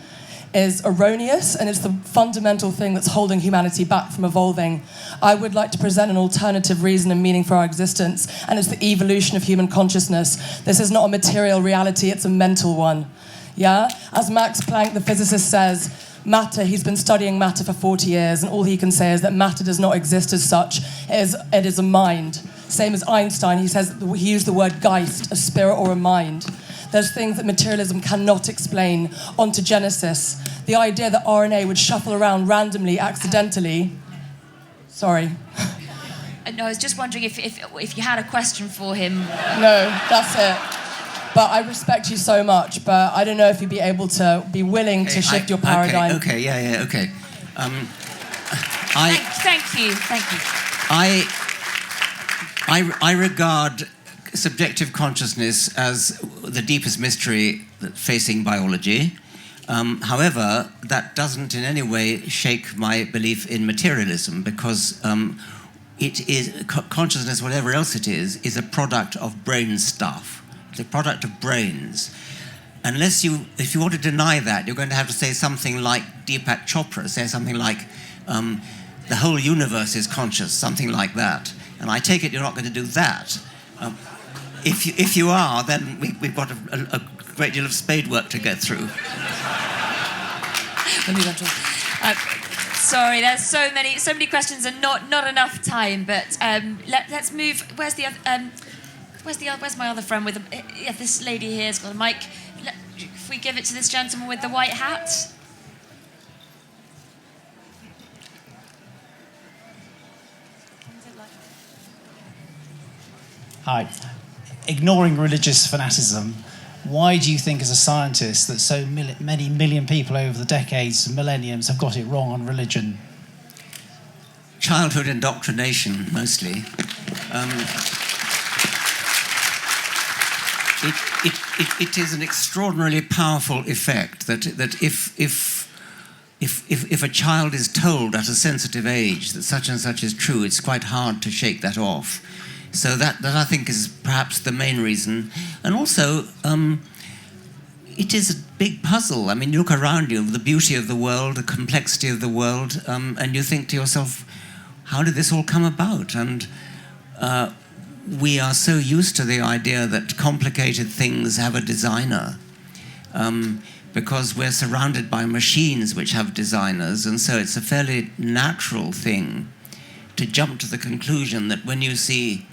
is erroneous, and it's the fundamental thing that's holding humanity back from evolving. I would like to present an alternative reason and meaning for our existence, and it's the evolution of human consciousness. This is not a material reality, it's a mental one. Yeah? As Max Planck, the physicist, says, matter, he's been studying matter for 40 years, and all he can say is that matter does not exist as such. It is a mind. Same as Einstein, he says he used the word Geist, a spirit or a mind. There's things that materialism cannot explain. Ontogenesis, the idea that RNA would shuffle around randomly, accidentally. Sorry. No, I was just wondering if you had a question for him. No, that's it. But I respect you so much, but I don't know if you'd be able to be willing to shift your paradigm. Okay. Thank you. I regard subjective consciousness as the deepest mystery facing biology. However, that doesn't in any way shake my belief in materialism, because it is consciousness, whatever else it is a product of brain stuff. It's a product of brains. If you want to deny that, you're going to have to say something like Deepak Chopra, say something like the whole universe is conscious, something like that. And I take it you're not going to do that. If you are, then we've got a great deal of spade work to get through. Sorry, there's so many questions and not enough time. But let's move. Where's my other friend with this lady here's got a mic. If we give it to this gentleman with the white hat. Hi. Ignoring religious fanaticism, why do you think, as a scientist, that so many million people over the decades and millenniums have got it wrong on religion? Childhood indoctrination, mostly. It is an extraordinarily powerful effect that if a child is told at a sensitive age that such and such is true, it's quite hard to shake that off. So that I think is perhaps the main reason. And also, it is a big puzzle. I mean, you look around you, the beauty of the world, the complexity of the world, and you think to yourself, how did this all come about? And we are so used to the idea that complicated things have a designer, because we're surrounded by machines which have designers, and so it's a fairly natural thing to jump to the conclusion that when you see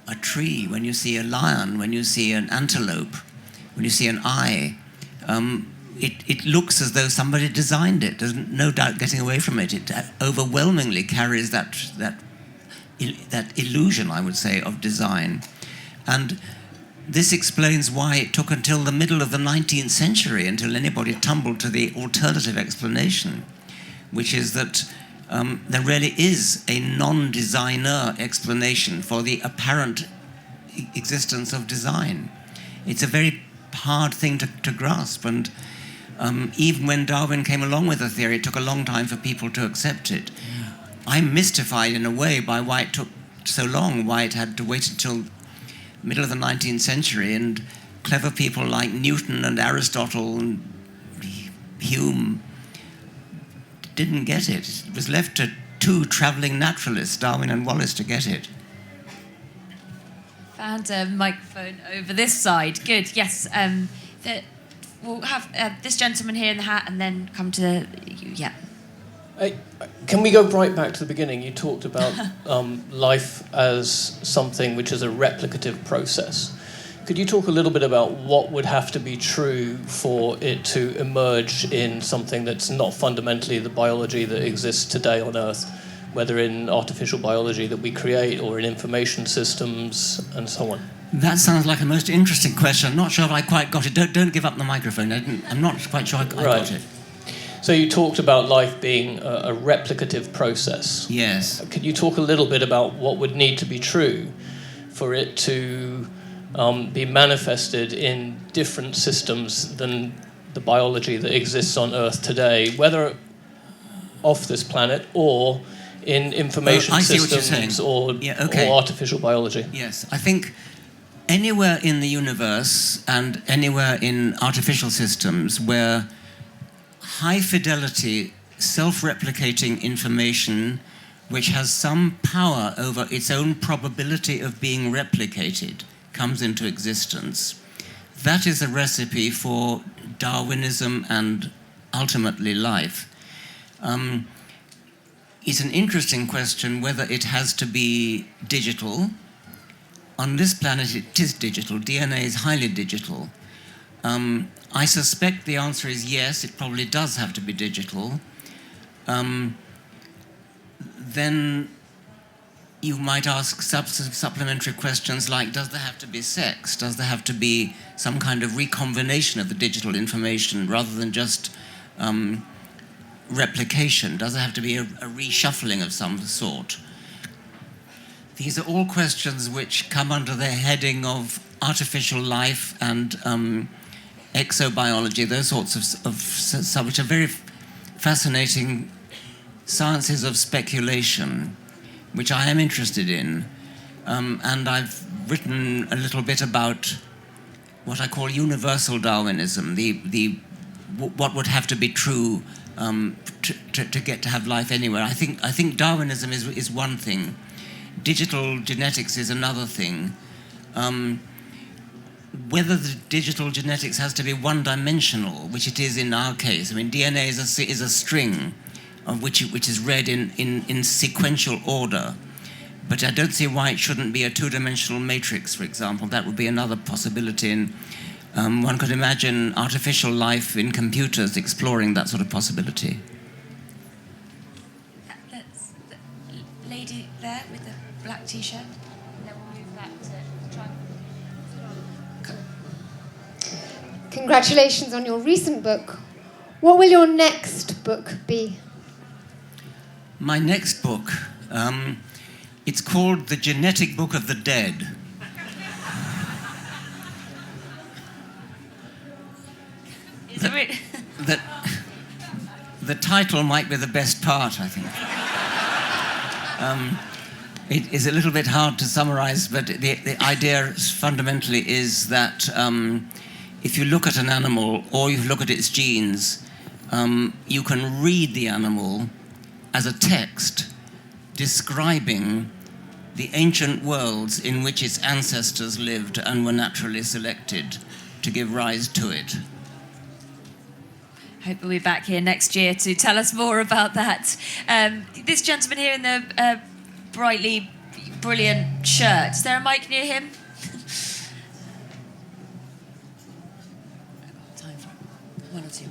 a tree, when you see a lion, when you see an antelope, when you see an eye, it looks as though somebody designed it. There's no doubt getting away from it. It overwhelmingly carries that illusion, I would say, of design. And this explains why it took until the middle of the 19th century until anybody tumbled to the alternative explanation, which is that there really is a non-designer explanation for the apparent existence of design. It's a very hard thing to grasp, and even when Darwin came along with the theory, it took a long time for people to accept it. I'm mystified in a way by why it took so long, why it had to wait until middle of the 19th century, and clever people like Newton and Aristotle and Hume didn't get it. It was left to two travelling naturalists, Darwin and Wallace, to get it. Found a microphone over this side. Good, yes. We'll have this gentleman here in the hat and then come to you, yeah. Can we go right back to the beginning? You talked about life as something which is a replicative process. Could you talk a little bit about what would have to be true for it to emerge in something that's not fundamentally the biology that exists today on Earth, whether in artificial biology that we create or in information systems and so on? That sounds like a most interesting question. I'm not sure if I quite got it. Don't give up the microphone. I'm not quite sure I got it. So you talked about life being a replicative process. Yes. Could you talk a little bit about what would need to be true for it to be manifested in different systems than the biology that exists on Earth today, whether off this planet or in information systems or artificial biology? Yes, I think anywhere in the universe and anywhere in artificial systems where high-fidelity, self-replicating information which has some power over its own probability of being replicated comes into existence, that is a recipe for Darwinism and ultimately life. it's an interesting question whether it has to be digital. On this planet, it is digital. DNA is highly digital. I suspect the answer is yes, it probably does have to be digital. Then you might ask supplementary questions like, does there have to be sex? Does there have to be some kind of recombination of the digital information rather than just replication? Does there have to be a reshuffling of some sort? These are all questions which come under the heading of artificial life and exobiology, those sorts of which are very fascinating sciences of speculation, which I am interested in. And I've written a little bit about what I call universal Darwinism, what would have to be true to get to have life anywhere. I think Darwinism is one thing. Digital genetics is another thing. Whether the digital genetics has to be one-dimensional, which it is in our case. I mean, DNA is a string of which is read in sequential order. But I don't see why it shouldn't be a two-dimensional matrix, for example. That would be another possibility. And one could imagine artificial life in computers exploring that sort of possibility. That's the lady there with the black T-shirt. And then we'll move back to try. Congratulations on your recent book. What will your next book be? My next book, it's called The Genetic Book of the Dead. Is it really? The title might be the best part, I think. It is a little bit hard to summarize, but the idea fundamentally is that if you look at an animal or you look at its genes, you can read the animal as a text describing the ancient worlds in which its ancestors lived and were naturally selected to give rise to it. Hope we'll be back here next year to tell us more about that. This gentleman here in the brightly brilliant shirt, is there a mic near him? Time for one or two.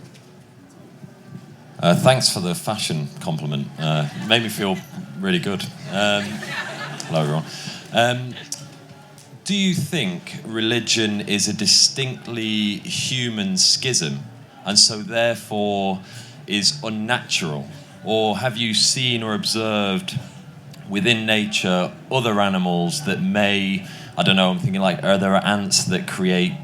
Thanks for the fashion compliment. Made me feel really good. Hello, everyone. Do you think religion is a distinctly human schism and so therefore is unnatural? Or have you seen or observed within nature other animals that may, I don't know, I'm thinking like, are there ants that create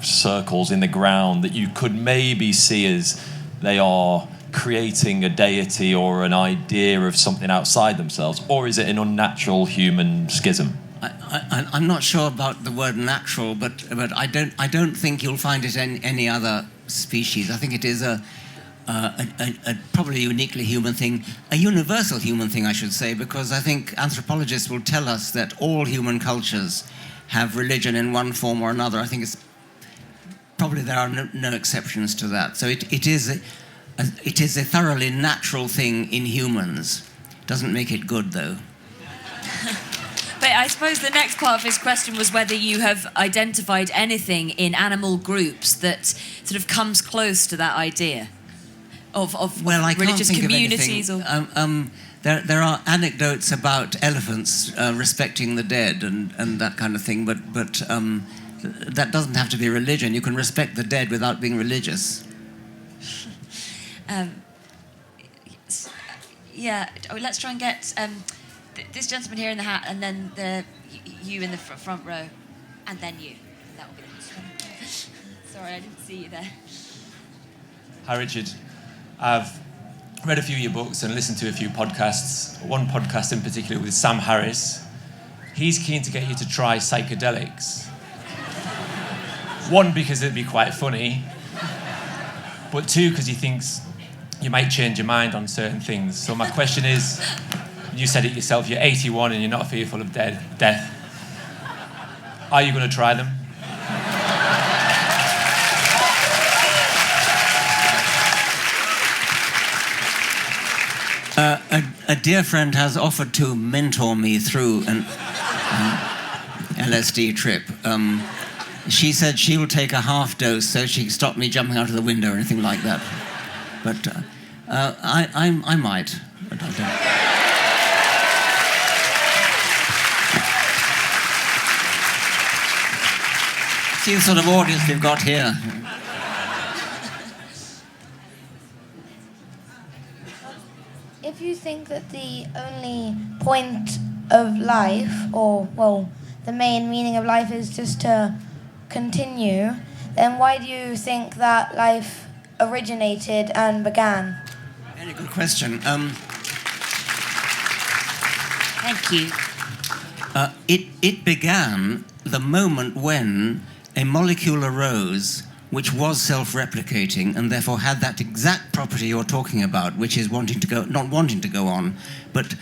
circles in the ground that you could maybe see as they are creating a deity or an idea of something outside themselves, or is it an unnatural human schism? I'm not sure about the word natural, but I don't think you'll find it in any other species. I think it is a probably uniquely human thing, a universal human thing, I should say, because I think anthropologists will tell us that all human cultures have religion in one form or another. I think it's probably there are no exceptions to that. So it is a thoroughly natural thing in humans. Doesn't make it good, though. But I suppose the next part of his question was whether you have identified anything in animal groups that sort of comes close to that idea of I religious can't think communities. Of anything. There are anecdotes about elephants respecting the dead and that kind of thing, but that doesn't have to be religion. You can respect the dead without being religious. Let's try and get this gentleman here in the hat, and then you in the front row, and then you. That will be the next one. Sorry, I didn't see you there. Hi, Richard. I've read a few of your books and listened to a few podcasts. One podcast in particular with Sam Harris. He's keen to get you to try psychedelics. One, because it'd be quite funny, but two, because he thinks you might change your mind on certain things. So my question is, you said it yourself, you're 81 and you're not fearful of death. Are you going to try them? A dear friend has offered to mentor me through an LSD trip. She said she will take a half dose so she can stop me jumping out of the window or anything like that. But I might, but I don't. See the sort of audience we've got here. If you think that the only point of life, or, well, the main meaning of life is just to continue, then why do you think that life originated and began? Very good question. Thank you. It began the moment when a molecule arose which was self-replicating and therefore had that exact property you're talking about, which is not wanting to go on, but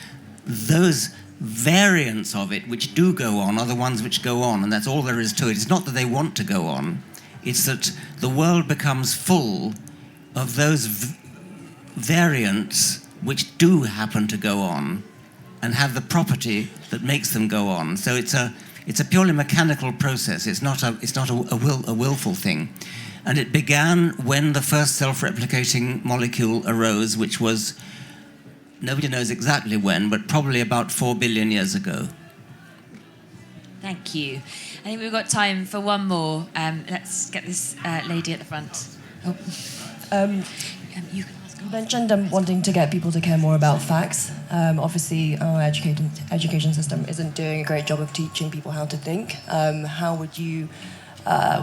those variants of it which do go on are the ones which go on, and that's all there is to it. It's not that they want to go on, it's that the world becomes full of those variants which do happen to go on and have the property that makes them go on. So it's a purely mechanical process. It's not a willful thing. And it began when the first self-replicating molecule arose, which was, nobody knows exactly when, but probably about 4 billion years ago. Thank you. I think we've got time for one more. Let's get this lady at the front. Oh. You can ask. You mentioned wanting to get people to care more about facts. Obviously, our education system isn't doing a great job of teaching people how to think. How would you,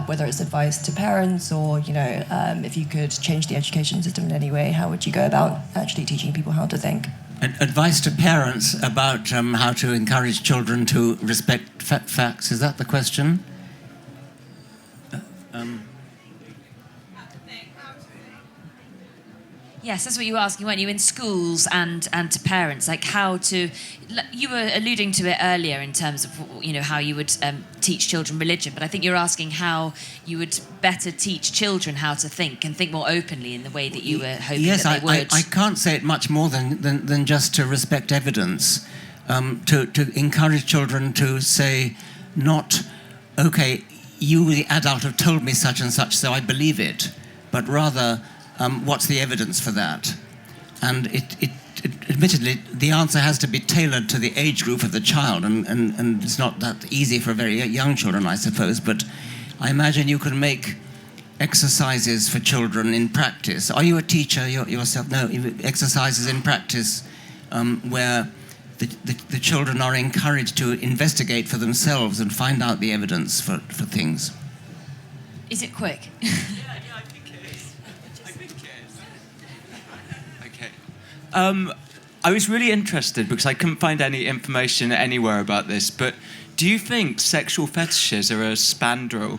whether it's advice to parents or, if you could change the education system in any way, how would you go about actually teaching people how to think? Advice to parents about how to encourage children to respect facts, is that the question? Yes, that's what you were asking, weren't you, in schools and to parents, like how to... You were alluding to it earlier in terms of, how you would teach children religion, but I think you're asking how you would better teach children how to think and think more openly in the way that you were hoping that they would. I can't say it much more than just to respect evidence, to encourage children to say, not, okay, you, the adult, have told me such and such, so I believe it, but rather... what's the evidence for that? And admittedly, the answer has to be tailored to the age group of the child, and it's not that easy for very young children, I suppose, but I imagine you can make exercises for children in practice. Are you a teacher yourself? No, exercises in practice where the children are encouraged to investigate for themselves and find out the evidence for things. Is it quick? I was really interested because I couldn't find any information anywhere about this, but do you think sexual fetishes are a spandrel?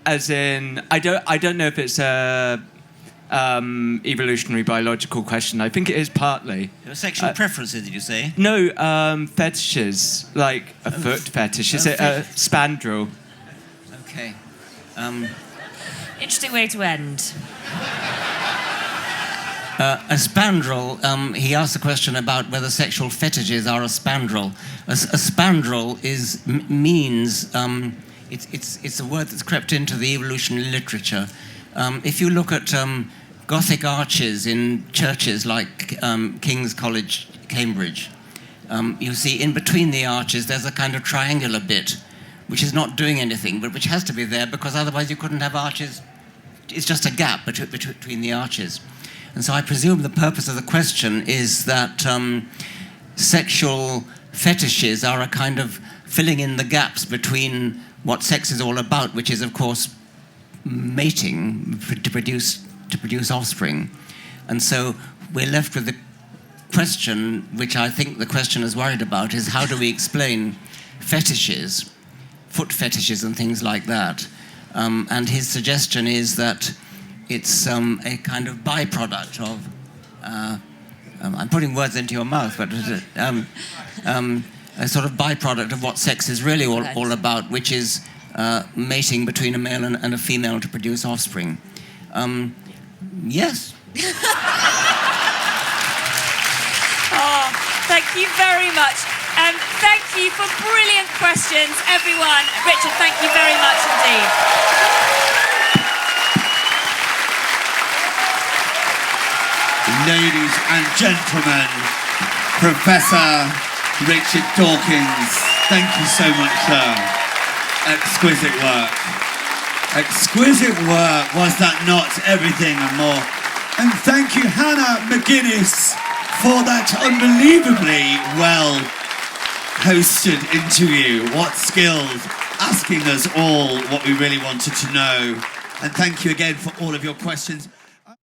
As in, I don't know if it's a evolutionary biological question. I think it is partly. Sexual preferences, did you say? No, fetishes, like a foot fetish. Is it a spandrel? Okay. Interesting way to end. A spandrel, he asked a question about whether sexual fetishes are a spandrel. A spandrel means, it's a word that's crept into the evolutionary literature. If you look at Gothic arches in churches like King's College, Cambridge, you see in between the arches there's a kind of triangular bit which is not doing anything, but which has to be there because otherwise you couldn't have arches. It's just a gap between the arches. And so I presume the purpose of the question is that sexual fetishes are a kind of filling in the gaps between what sex is all about, which is, of course, mating to produce offspring. And so we're left with the question, which I think the question is worried about, is how do we explain fetishes, foot fetishes and things like that? And his suggestion is that it's a kind of byproduct of, I'm putting words into your mouth, but a sort of byproduct of what sex is really all about, which is mating between a male and a female to produce offspring. Yes. you very much. Thank you for brilliant questions, everyone. Richard, thank you very much indeed. Ladies and gentlemen, Professor Richard Dawkins, thank you so much, sir. Exquisite work. Exquisite work, was that not? Everything and more. And thank you, Hannah MacInnes, for that unbelievably well hosted interview. What skills, asking us all what we really wanted to know. And thank you again for all of your questions.